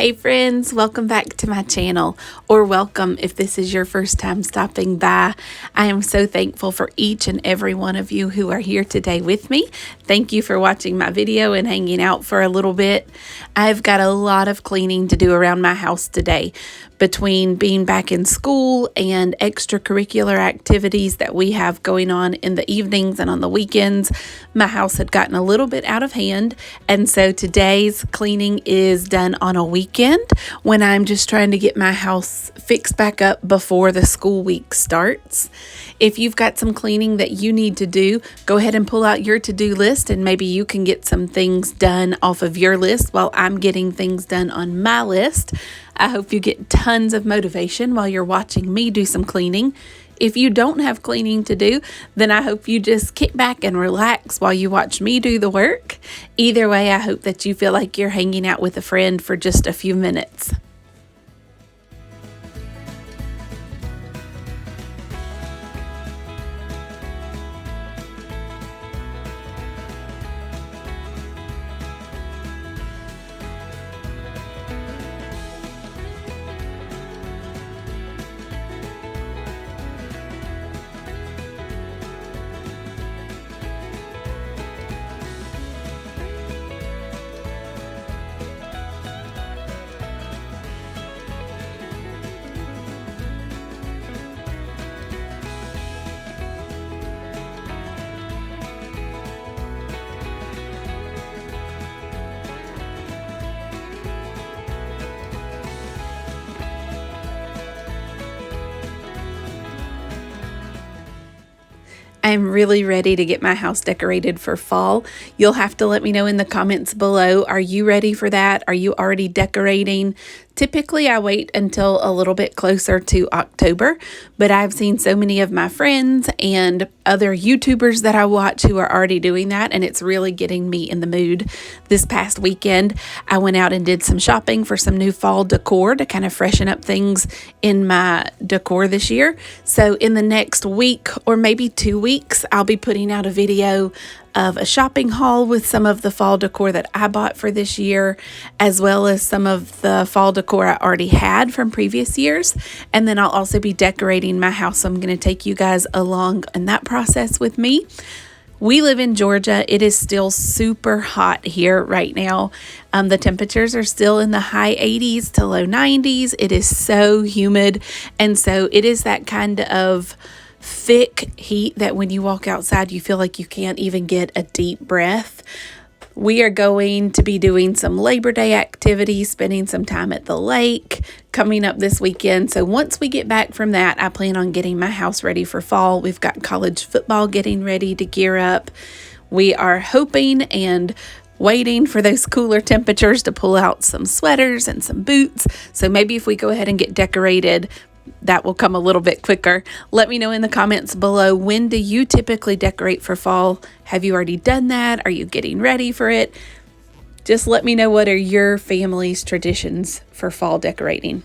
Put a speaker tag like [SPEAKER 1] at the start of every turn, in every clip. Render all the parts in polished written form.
[SPEAKER 1] Hey friends, welcome back to my channel, or welcome if this is your first time stopping by. I am so thankful for each and every one of you who are here today with me. Thank you for watching my video and hanging out for a little bit. I've got a lot of cleaning to do around my house today. Between being back in school and extracurricular activities that we have going on in the evenings and on the weekends, my house had gotten a little bit out of hand, and so today's cleaning is done on a weekend when I'm just trying to get my house fixed back up before the school week starts. If you've got some cleaning that you need to do, go ahead and pull out your to-do list, and maybe you can get some things done off of your list while I'm getting things done on my list. I hope you get tons of motivation while you're watching me do some cleaning. If you don't have cleaning to do, then I hope you just kick back and relax while you watch me do the work. Either way, I hope that you feel like you're hanging out with a friend for just a few minutes. I'm really ready to get my house decorated for fall. You'll have to let me know in the comments below. Are you ready for that? Are you already decorating? Typically, I wait until a little bit closer to October, but I've seen so many of my friends and other YouTubers that I watch who are already doing that, and it's really getting me in the mood. This past weekend, I went out and did some shopping for some new fall decor to kind of freshen up things in my decor this year. So in the next week or maybe 2 weeks, I'll be putting out a video of a shopping haul with some of the fall decor that I bought for this year, as well as some of the fall decor I already had from previous years. And then I'll also be decorating my house, so I'm going to take you guys along in that process with me. We live in Georgia. It is still super hot here right now. The temperatures are still in the high 80s to low 90s. It is so humid, and so it is that kind of thick heat that when you walk outside, you feel like you can't even get a deep breath. We are going to be doing some Labor Day activities, spending some time at the lake coming up this weekend. So once we get back from that, I plan on getting my house ready for fall. We've got college football getting ready to gear up. We are hoping and waiting for those cooler temperatures to pull out some sweaters and some boots. So maybe if we go ahead and get decorated, that will come a little bit quicker. Let me know in the comments below, when do you typically decorate for fall? Have you already done that? Are you getting ready for it? Just let me know, what are your family's traditions for fall decorating?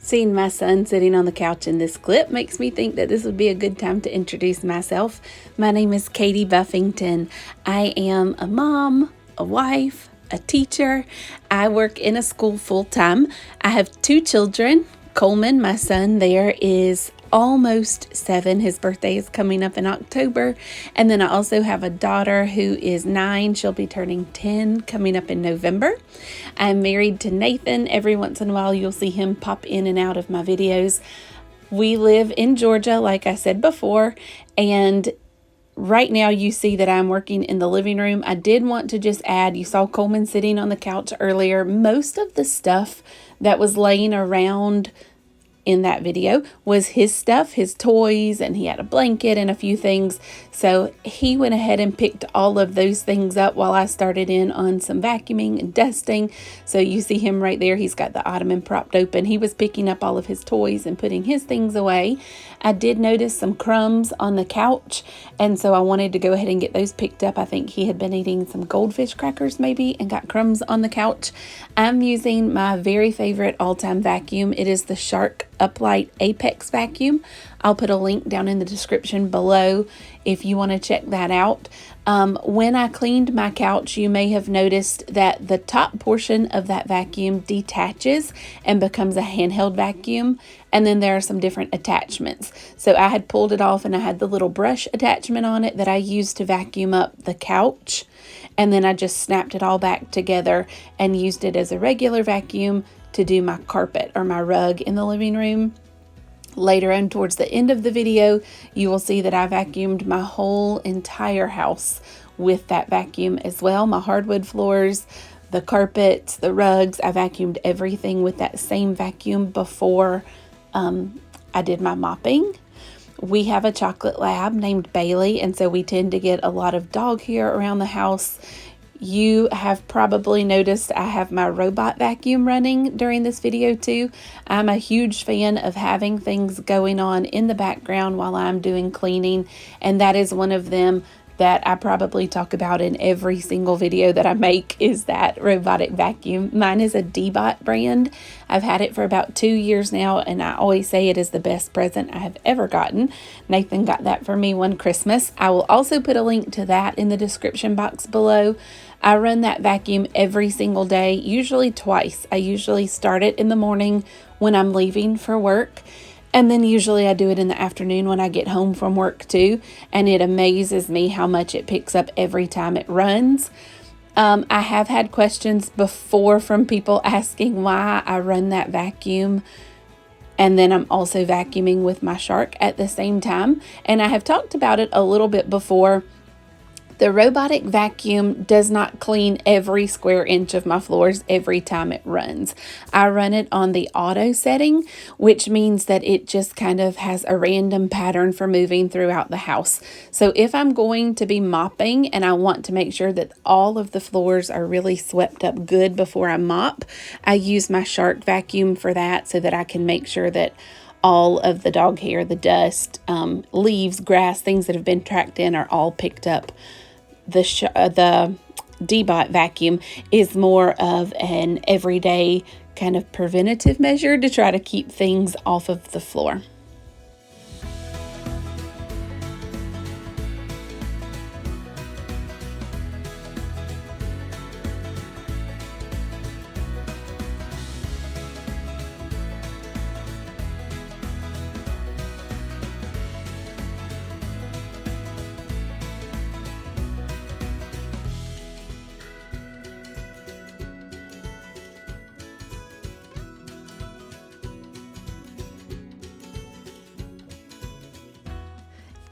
[SPEAKER 1] Seeing my son sitting on the couch in this clip makes me think that this would be a good time to introduce myself. My name is Katie Buffington. I am a mom, a wife, a teacher. I work in a school full-time. I have 2 children. Coleman, my son there, is almost 7. His birthday is coming up in October. And then I also have a daughter who is 9. She'll be turning 10 coming up in November. I'm married to Nathan. Every once in a while you'll see him pop in and out of my videos. We live in Georgia, like I said before, and right now you see that I'm working in the living room. I did want to just add, you saw Coleman sitting on the couch earlier. Most of the stuff that was laying around in that video was his stuff, his toys, and he had a blanket and a few things. So he went ahead and picked all of those things up while I started in on some vacuuming and dusting. So you see him right there. He's got the ottoman propped open. He was picking up all of his toys and putting his things away. I did notice some crumbs on the couch, and so I wanted to go ahead and get those picked up. I think he had been eating some goldfish crackers maybe and got crumbs on the couch. I'm using my very favorite all-time vacuum. It is the Shark Uplight Apex vacuum. I'll put a link down in the description below if you want to check that out. When I cleaned my couch, you may have noticed that the top portion of that vacuum detaches and becomes a handheld vacuum, and then there are some different attachments. So I had pulled it off and I had the little brush attachment on it that I used to vacuum up the couch, and then I just snapped it all back together and used it as a regular vacuum to do my carpet or my rug in the living room. Later on, towards the end of the video, you will see that I vacuumed my whole entire house with that vacuum as well. My hardwood floors, the carpets, the rugs, I vacuumed everything with that same vacuum before I did my mopping. We have a chocolate lab named Bailey, and so we tend to get a lot of dog hair around the house. You have probably noticed I have my robot vacuum running during this video too. I'm a huge fan of having things going on in the background while I'm doing cleaning, and that is one of them that I probably talk about in every single video that I make, is that robotic vacuum. Mine is a D-Bot brand. I've had it for about 2 years now, and I always say it is the best present I have ever gotten. Nathan got that for me one Christmas. I will also put a link to that in the description box below. I run that vacuum every single day, usually twice. I usually start it in the morning when I'm leaving for work, and then usually I do it in the afternoon when I get home from work too, and it amazes me how much it picks up every time it runs. I have had questions before from people asking why I run that vacuum, and then I'm also vacuuming with my Shark at the same time, and I have talked about it a little bit before. The robotic vacuum does not clean every square inch of my floors every time it runs. I run it on the auto setting, which means that it just kind of has a random pattern for moving throughout the house. So if I'm going to be mopping and I want to make sure that all of the floors are really swept up good before I mop, I use my Shark vacuum for that, so that I can make sure that all of the dog hair, the dust, leaves, grass, things that have been tracked in are all picked up. The D-Bot vacuum is more of an everyday kind of preventative measure to try to keep things off of the floor.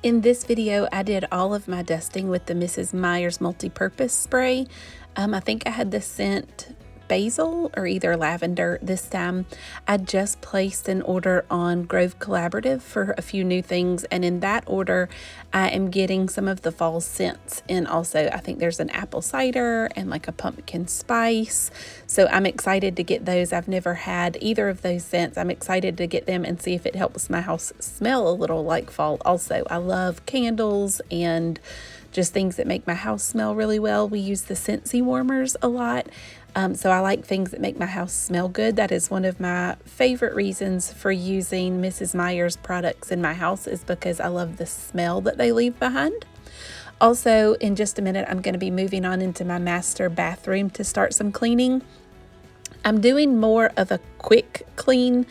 [SPEAKER 1] In this video, I did all of my dusting with the Mrs. Meyer's multi-purpose spray. I think I had the scent basil or either lavender this time. I just placed an order on Grove Collaborative for a few new things, and in that order I am getting some of the fall scents, and also I think there's an apple cider and like a pumpkin spice, so I'm excited to get those. I've never had either of those scents. I'm excited to get them and see if it helps my house smell a little like fall. Also, I love candles and just things that make my house smell really well. We use the Scentsy warmers a lot. So I like things that make my house smell good. That is one of my favorite reasons for using Mrs. Meyer's products in my house, is because I love the smell that they leave behind. Also, in just a minute, I'm going to be moving on into my master bathroom to start some cleaning. I'm doing more of a quick clean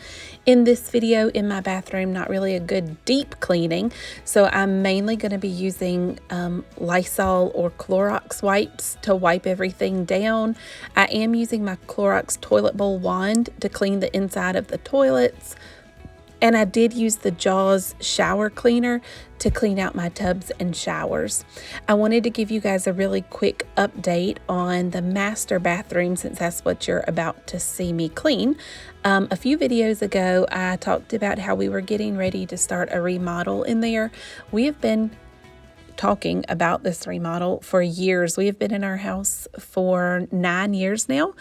[SPEAKER 1] in this video in my bathroom, not really a good deep cleaning. So I'm mainly going to be using Lysol or Clorox wipes to wipe everything down. I am using my Clorox toilet bowl wand to clean the inside of the toilets. And I did use the Jaws shower cleaner to clean out my tubs and showers. I wanted to give you guys a really quick update on the master bathroom, since that's what you're about to see me clean. A few videos ago, I talked about how we were getting ready to start a remodel in there. We have been talking about this remodel for years. We have been in our house for 9 years now,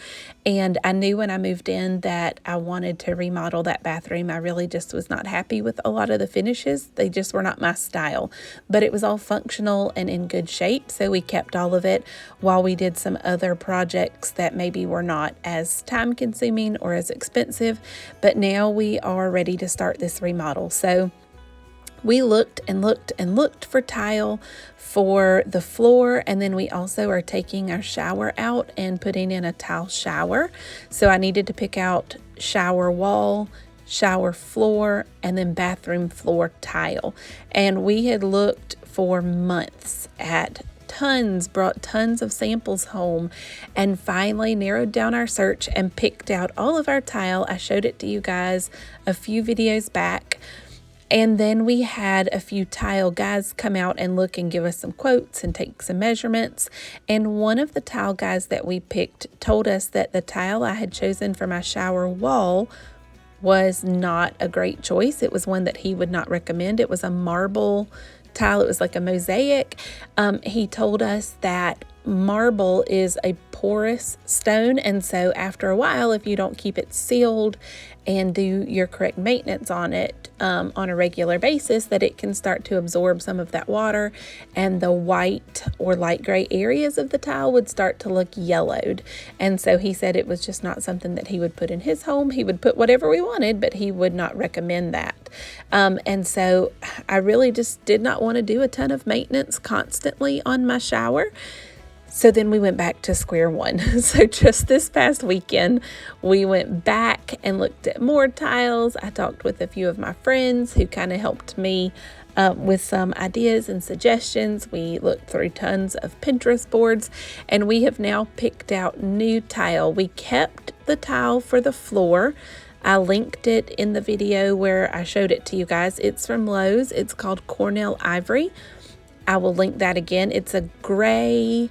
[SPEAKER 1] and I knew when I moved in that I wanted to remodel that bathroom. I really just was not happy with a lot of the finishes. They just were not my style, but it was all functional and in good shape, so we kept all of it while we did some other projects that maybe were not as time consuming or as expensive. But now we are ready to start this remodel. So we looked and looked and looked for tile for the floor, and then we also are taking our shower out and putting in a tile shower. So I needed to pick out shower wall, shower floor, and then bathroom floor tile. And we had looked for months at brought tons of samples home, and finally narrowed down our search and picked out all of our tile. I showed it to you guys a few videos back. And then we had a few tile guys come out and look and give us some quotes and take some measurements. And one of the tile guys that we picked told us that the tile I had chosen for my shower wall was not a great choice. It was one that he would not recommend. It was a marble tile. It was like a mosaic. He told us that marble is a porous stone, and so after a while, if you don't keep it sealed and do your correct maintenance on it on a regular basis, that it can start to absorb some of that water, and the white or light gray areas of the tile would start to look yellowed. And so he said it was just not something that he would put in his home. He would put whatever we wanted, but he would not recommend that. And so I really just did not want to do a ton of maintenance constantly on my shower. So then we went back to square one. So just this past weekend, we went back and looked at more tiles. I talked with a few of my friends who kind of helped me with some ideas and suggestions. We looked through tons of Pinterest boards, and we have now picked out new tile. We kept the tile for the floor. I linked it in the video where I showed it to you guys. It's from Lowe's. It's called Cornell Ivory. I will link that again. It's a gray,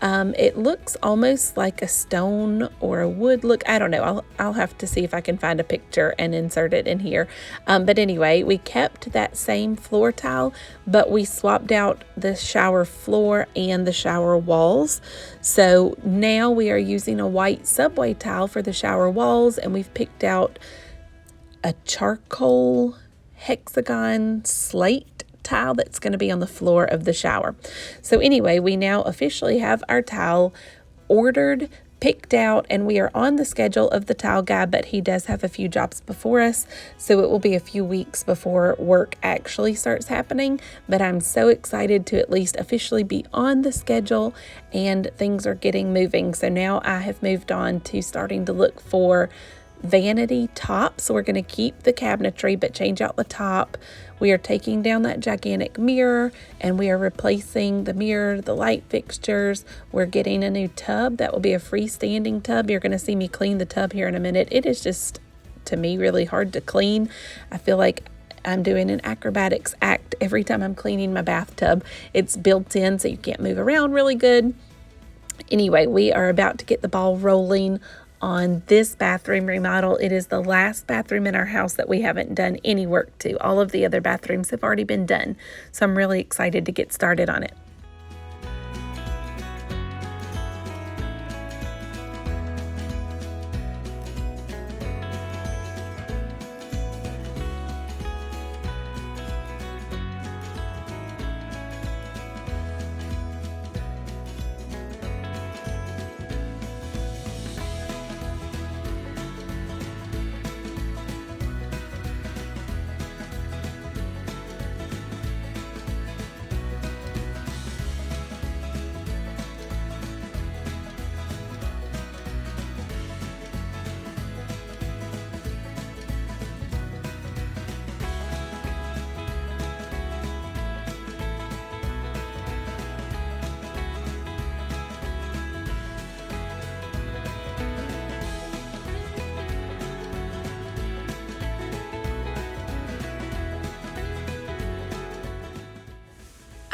[SPEAKER 1] it looks almost like a stone or a wood look. I don't know. I'll have to see if I can find a picture and insert it in here. But anyway, we kept that same floor tile, but we swapped out the shower floor and the shower walls. So now we are using a white subway tile for the shower walls, and we've picked out a charcoal hexagon slate tile that's going to be on the floor of the shower. So anyway, we now officially have our tile ordered, picked out, and we are on the schedule of the tile guy, but he does have a few jobs before us, so it will be a few weeks before work actually starts happening. But I'm so excited to at least officially be on the schedule, and things are getting moving. So now I have moved on to starting to look for vanity top. So we're going to keep the cabinetry but change out the top. We are taking down that gigantic mirror, and we are replacing the mirror, the light fixtures. We're getting a new tub that will be a freestanding tub. You're going to see me clean the tub here in a minute. It is just, to me, really hard to clean. I feel like I'm doing an acrobatics act every time I'm cleaning my bathtub. It's built in so you can't move around really good. Anyway, we are about to get the ball rolling on this bathroom remodel. It is the last bathroom in our house that we haven't done any work to. All of the other bathrooms have already been done, so I'm really excited to get started on it.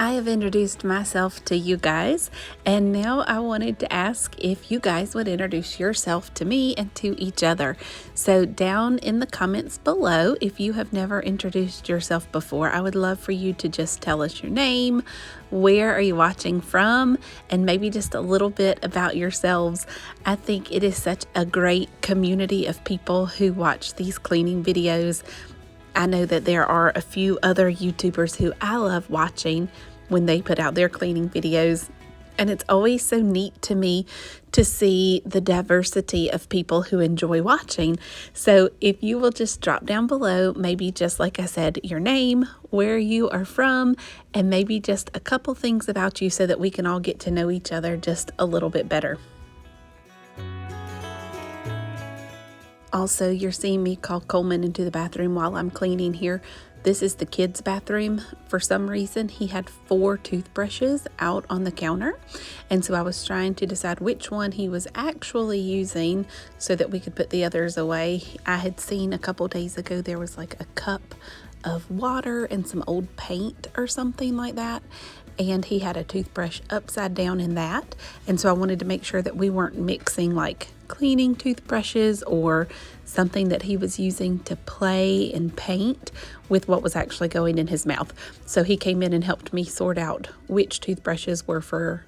[SPEAKER 1] I have introduced myself to you guys, and now I wanted to ask if you guys would introduce yourself to me and to each other. So down in the comments below, if you have never introduced yourself before, I would love for you to just tell us your name, where are you watching from, and maybe just a little bit about yourselves. I think it is such a great community of people who watch these cleaning videos. I know that there are a few other YouTubers who I love watching when they put out their cleaning videos. And it's always so neat to me to see the diversity of people who enjoy watching. So if you will just drop down below, maybe just like I said, your name, where you are from, and maybe just a couple things about you so that we can all get to know each other just a little bit better. Also, you're seeing me call Coleman into the bathroom while I'm cleaning here. This is the kids' bathroom. For some reason, he had 4 toothbrushes out on the counter. And so I was trying to decide which one he was actually using so that we could put the others away. I had seen a couple days ago there was like a cup of water and some old paint or something like that. And he had a toothbrush upside down in that. And so I wanted to make sure that we weren't mixing like cleaning toothbrushes or something that he was using to play and paint with what was actually going in his mouth. So he came in and helped me sort out which toothbrushes were for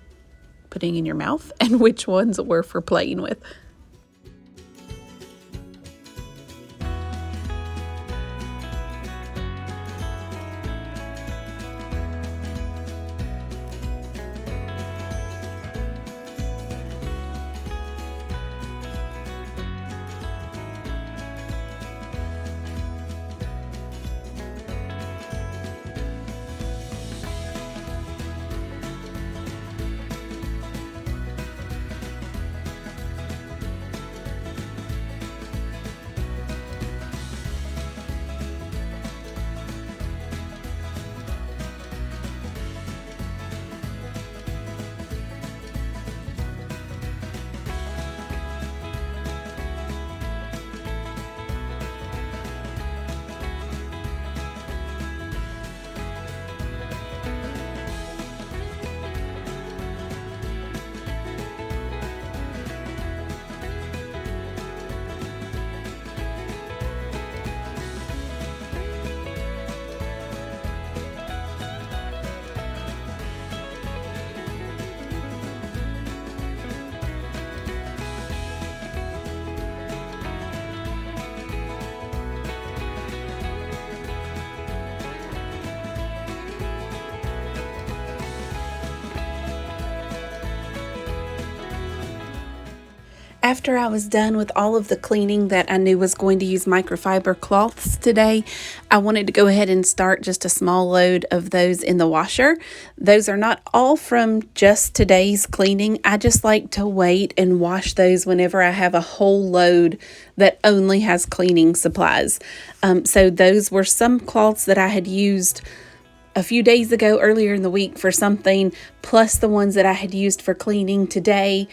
[SPEAKER 1] putting in your mouth and which ones were for playing with. After I was done with all of the cleaning that I knew was going to use microfiber cloths today, I wanted to go ahead and start just a small load of those in the washer. Those are not all from just today's cleaning. I just like to wait and wash those whenever I have a whole load that only has cleaning supplies. So those were some cloths that I had used a few days ago earlier in the week for something, plus the ones that I had used for cleaning today.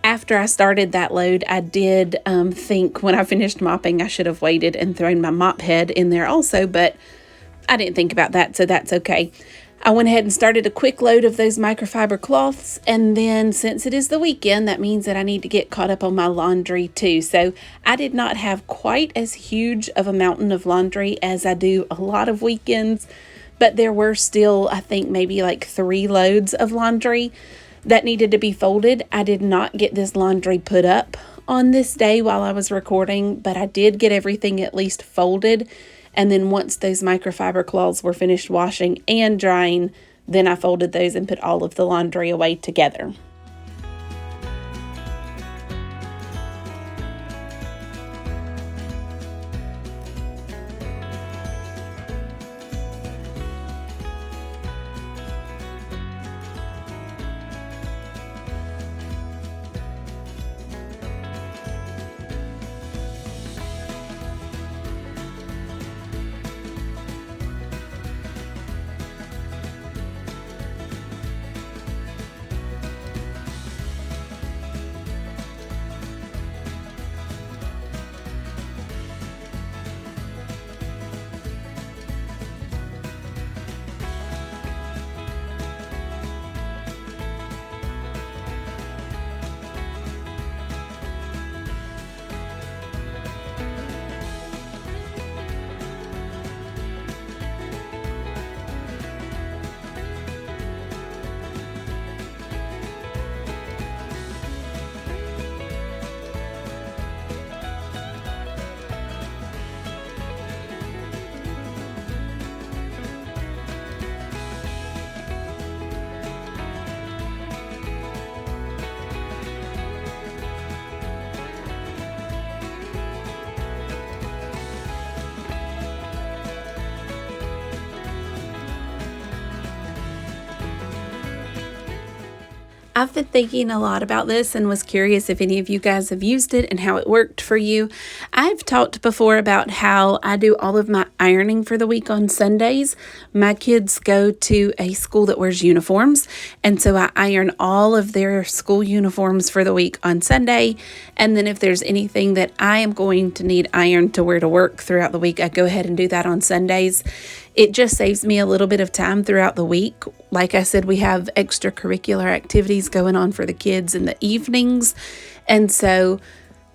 [SPEAKER 1] After I started that load, I did think when I finished mopping, I should have waited and thrown my mop head in there also, but I didn't think about that, so that's okay. I went ahead and started a quick load of those microfiber cloths, and then since it is the weekend, that means that I need to get caught up on my laundry too. So I did not have quite as huge of a mountain of laundry as I do a lot of weekends, but there were still, I think, maybe like 3 loads of laundry that needed to be folded. I did not get this laundry put up on this day while I was recording, but I did get everything at least folded. And then once those microfiber cloths were finished washing and drying, then I folded those and put all of the laundry away together. I've been thinking a lot about this and was curious if any of you guys have used it and how it worked for you. I've talked before about how I do all of my ironing for the week on Sundays. My kids go to a school that wears uniforms, and so I iron all of their school uniforms for the week on Sunday. And then if there's anything that I am going to need ironed to wear to work throughout the week, I go ahead and do that on Sundays. It just saves me a little bit of time throughout the week. Like I said, we have extracurricular activities going on for the kids in the evenings. And so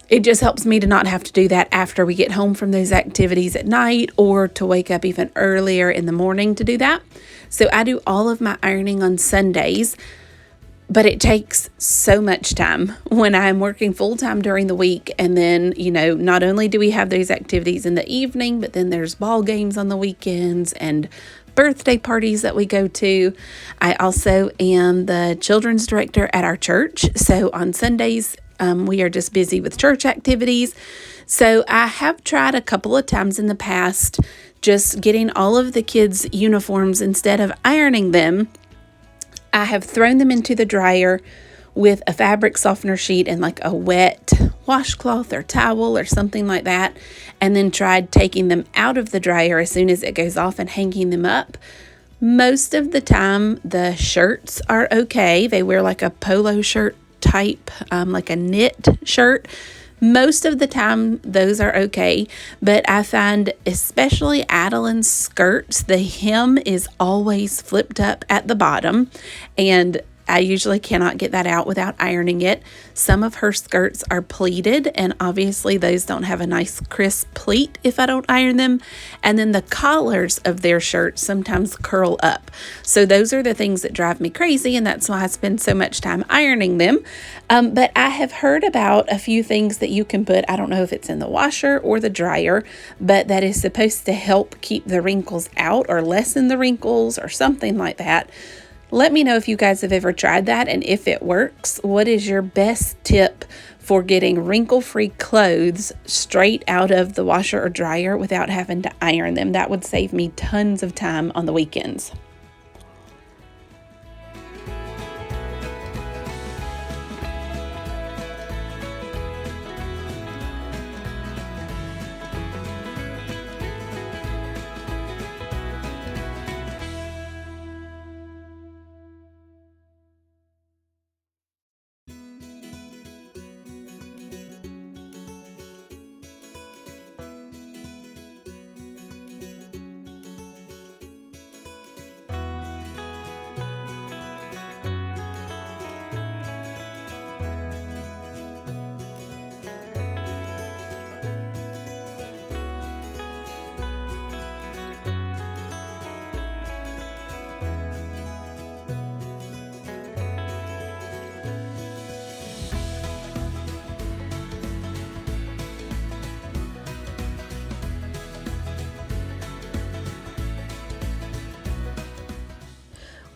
[SPEAKER 1] it just helps me to not have to do that after we get home from those activities at night, or to wake up even earlier in the morning to do that. So I do all of my ironing on Sundays. But it takes so much time when I'm working full time during the week. And then, not only do we have those activities in the evening, but then there's ball games on the weekends and birthday parties that we go to. I also am the children's director at our church. So on Sundays, we are just busy with church activities. So I have tried a couple of times in the past just getting all of the kids' uniforms, instead of ironing them, I have thrown them into the dryer with a fabric softener sheet and like a wet washcloth or towel or something like that, and then tried taking them out of the dryer as soon as it goes off and hanging them up. Most of the time, the shirts are okay. They wear like a polo shirt type, like a knit shirt. Most of the time, those are okay, but I find especially Adeline's skirts, the hem is always flipped up at the bottom, and I usually cannot get that out without ironing it. Some of her skirts are pleated, and obviously those don't have a nice crisp pleat if I don't iron them. And then the collars of their shirts sometimes curl up. So those are the things that drive me crazy, and that's why I spend so much time ironing them. But I have heard about a few things that you can put, I don't know if it's in the washer or the dryer, but that is supposed to help keep the wrinkles out or lessen the wrinkles or something like that. Let me know if you guys have ever tried that, and if it works. What is your best tip for getting wrinkle-free clothes straight out of the washer or dryer without having to iron them? That would save me tons of time on the weekends.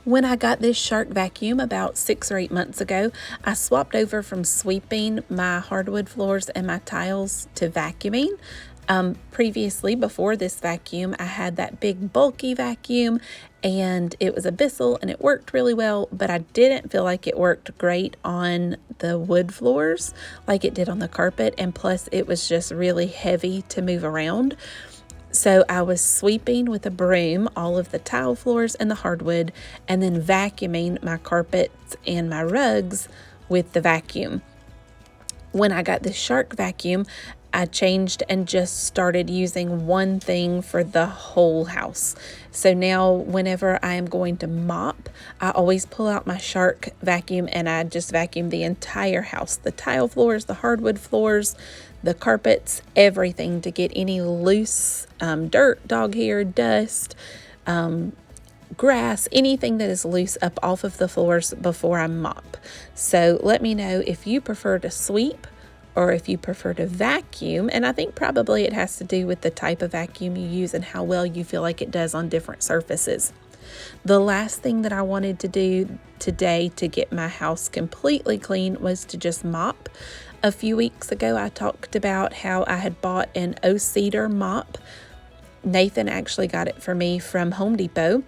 [SPEAKER 1] When I got this Shark vacuum about 6 or 8 months ago, I swapped over from sweeping my hardwood floors and my tiles to vacuuming. Previously, before this vacuum, I had that big bulky vacuum, and it was a Bissell and it worked really well, but I didn't feel like it worked great on the wood floors like it did on the carpet, and plus it was just really heavy to move around. So I was sweeping with a broom all of the tile floors and the hardwood, and then vacuuming my carpets and my rugs with the vacuum. When I got this Shark vacuum, I changed and just started using one thing for the whole house. So now whenever I am going to mop, I always pull out my Shark vacuum and I just vacuum the entire house, the tile floors, the hardwood floors, the carpets, everything, to get any loose dirt, dog hair, dust, grass, anything that is loose up off of the floors before I mop. So let me know if you prefer to sweep or if you prefer to vacuum, and I think probably it has to do with the type of vacuum you use and how well you feel like it does on different surfaces. The last thing that I wanted to do today to get my house completely clean was to just mop. A few weeks ago, I talked about how I had bought an O-Cedar mop. Nathan actually got it for me from Home Depot.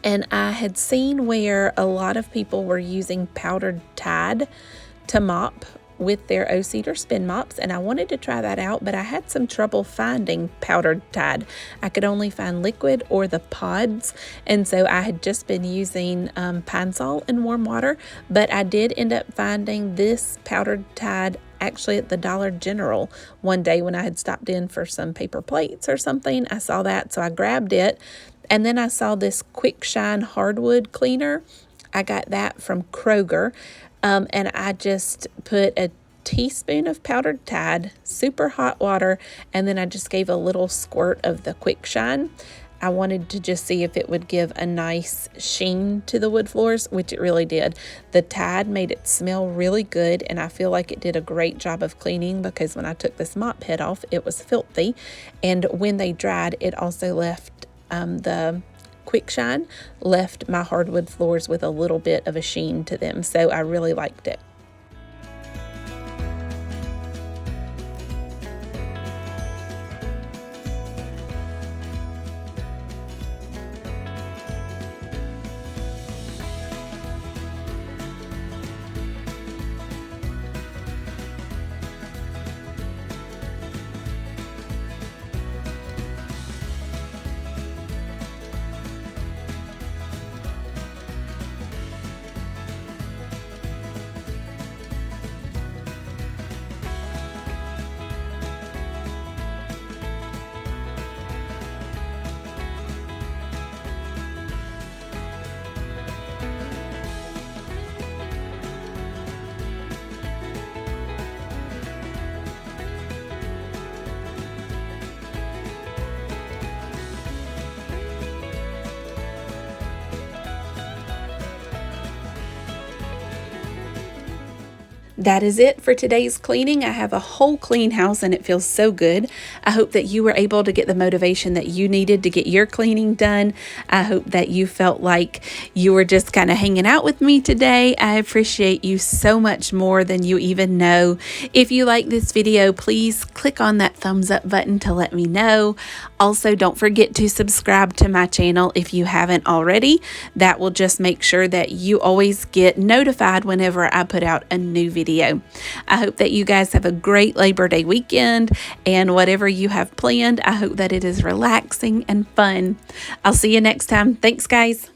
[SPEAKER 1] And I had seen where a lot of people were using powdered Tide to mop with their O-Cedar spin mops, and I wanted to try that out, but I had some trouble finding powdered Tide. I could only find liquid or the pods, and so I had just been using Pine Sol and warm water, but I did end up finding this powdered Tide actually at the Dollar General one day when I had stopped in for some paper plates or something. I saw that, so I grabbed it, and then I saw this Quick Shine Hardwood cleaner. I got that from Kroger. And I just put a teaspoon of powdered Tide, super hot water, and then I just gave a little squirt of the Quick Shine. I wanted to just see if it would give a nice sheen to the wood floors, which it really did. The Tide made it smell really good, and I feel like it did a great job of cleaning, because when I took this mop head off, it was filthy. And when they dried, it also left the Quick Shine left my hardwood floors with a little bit of a sheen to them, so I really liked it. That is it for today's cleaning. I have a whole clean house and it feels so good. I hope that you were able to get the motivation that you needed to get your cleaning done. I hope that you felt like you were just kind of hanging out with me today. I appreciate you so much more than you even know. If you like this video, please click on that thumbs up button to let me know. Also, don't forget to subscribe to my channel if you haven't already. That will just make sure that you always get notified whenever I put out a new video. I hope that you guys have a great Labor Day weekend, and whatever you have planned, I hope that it is relaxing and fun. I'll see you next time. Thanks, guys.